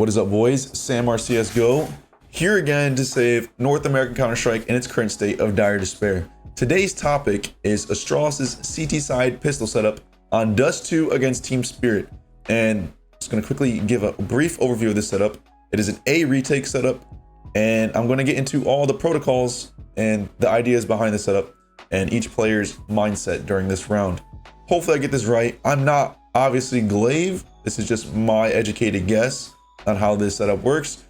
What is up, boys? Sam CSGO here again to save North American Counter-Strike in its current state of dire despair. Today's topic is Astralis' CT side pistol setup on Dust 2 against Team Spirit. And I'm just going to quickly give a brief overview of this setup. It is an A retake setup, and I'm going to get into all the protocols and the ideas behind the setup and each player's mindset during this round. Hopefully I get this right. I'm not obviously Glaive. This is just my educated guess on how this setup works.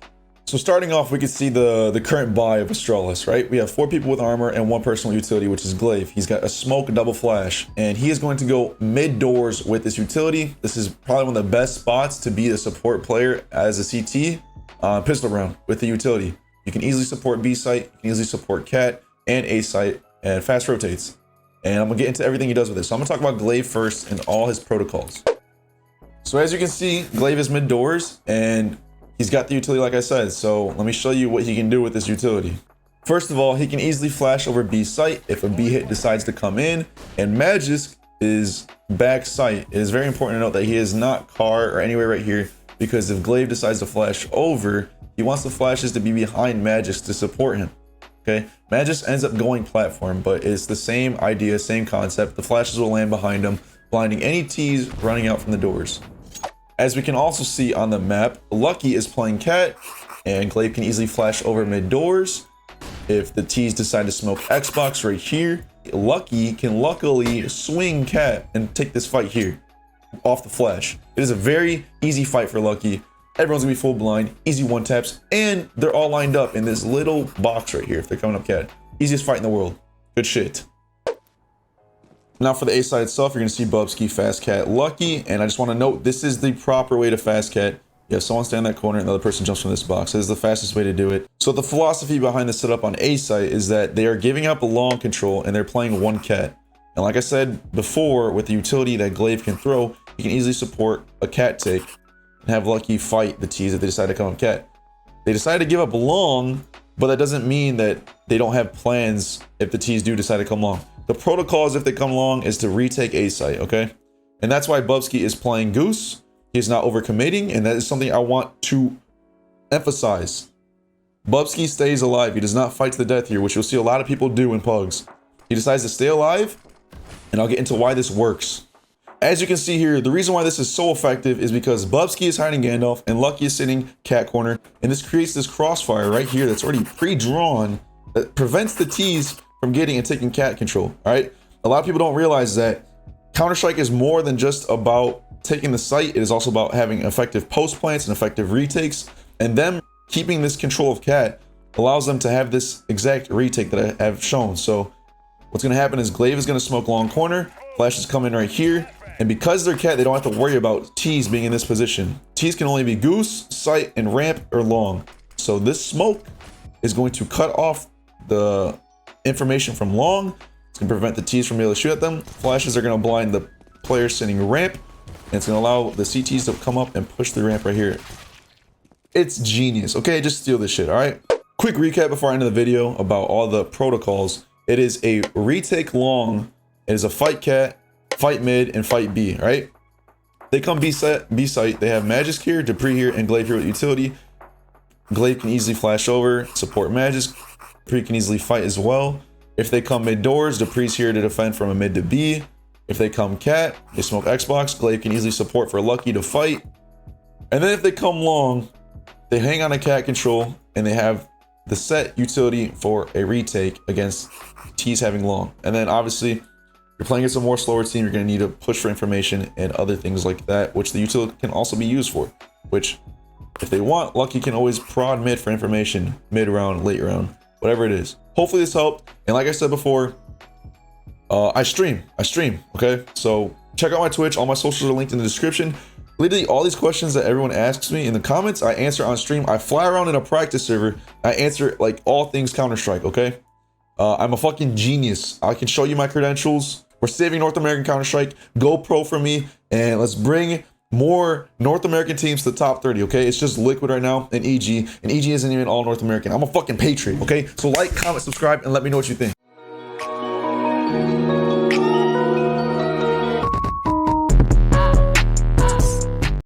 So starting off, we can see the current buy of Astralis, right? We have 4 people with armor and 1 personal utility, which is Glaive. He's got a smoke double flash, and he is going to go mid doors with this utility. This is probably one of the best spots to be a support player as a CT pistol round with the utility. You can easily support B site, you can easily support cat and A site, and fast rotates. And I'm gonna get into everything he does with this. So I'm gonna talk about Glaive first and all his protocols. So as you can see, Glaive is mid doors and he's got the utility like I said. So let me show you what he can do with this utility. First of all, he can easily flash over B site if a B hit decides to come in, and Magisk is back site. It is very important to note that he is not car or anywhere right here, because if Glaive decides to flash over, he wants the flashes to be behind Magisk to support him. Okay, Magisk ends up going platform, but it's the same idea, same concept. The flashes will land behind him, blinding any T's running out from the doors. As we can also see on the map, Lucky is playing cat, and Glaive can easily flash over mid doors. If the T's decide to smoke Xbox right here, Lucky can luckily swing cat and take this fight here off the flash. It is a very easy fight for Lucky. Everyone's gonna be full blind, easy one taps, and they're all lined up in this little box right here if they're coming up cat. Easiest fight in the world. Good shit. Now for the A side itself, you're gonna see Bubsky, fast cat, Lucky, and I just want to note this is the proper way to fast cat. You have someone stand in that corner and the other person jumps from this box. This is the fastest way to do it. So the philosophy behind the setup on A site is that they are giving up a long control and they're playing one cat. And like I said before, with the utility that Glaive can throw, you can easily support a cat take and have Lucky fight the T's if they decide to come up cat. They decide to give up long, but that doesn't mean that they don't have plans if the T's do decide to come long. The protocols, if they come along, is to retake A site, okay? And that's why Bubsky is playing Goose. He's not overcommitting, and that is something I want to emphasize. Bubsky stays alive. He does not fight to the death here, which you'll see a lot of people do in pugs. He decides to stay alive, and I'll get into why this works. As you can see here, the reason why this is so effective is because Bubsky is hiding Gandalf, and Lucky is sitting cat corner, and this creates this crossfire right here that's already pre-drawn that prevents the T's from getting and taking cat control. All right, a lot of people don't realize that Counter-Strike is more than just about taking the site. It is also about having effective post plants and effective retakes, and them keeping this control of cat allows them to have this exact retake that I have shown. So what's going to happen is Glaive is going to smoke long corner, flashes come in right here, and because they're cat, they don't have to worry about T's being in this position. T's can only be goose, sight, and ramp or long. So this smoke is going to cut off the information from long. It's gonna prevent the T's from being able to shoot at them. Flashes are gonna blind the player sitting ramp, and it's gonna allow the CTs to come up and push the ramp right here. It's genius. Okay, just steal this shit. All right, quick recap before I end the video about all the protocols. It is a retake long, it is a fight cat, fight mid, and fight B. Right, they come B site. They have Magisk here, Dupree here, and Glaive here with utility. Glaive can easily flash over, support Magisk. Dupree can easily fight as well. If they come mid doors, Dupree's here to defend from a mid to B. If they come cat, they smoke Xbox. Glaive can easily support for Lucky to fight. And then if they come long, they hang on a cat control, and they have the set utility for a retake against T's having long. And then obviously, if you're playing against a more slower team, you're going to need to push for information and other things like that, which the utility can also be used for. Which, if they want, Lucky can always prod mid for information, mid round, late round, whatever it is. Hopefully this helped. And like I said before, I stream, okay? So check out my Twitch. All my socials are linked in the description. Literally all these questions that everyone asks me in the comments, I answer on stream. I fly around in a practice server. I answer like all things Counter-Strike, okay? I'm a fucking genius. I can show you my credentials. We're saving North American Counter-Strike. Go pro for me, and let's bring more North American teams to the top 30, okay? It's just Liquid right now and EG isn't even all North American. I'm a fucking patriot, okay? So like, comment, subscribe, and let me know what you think.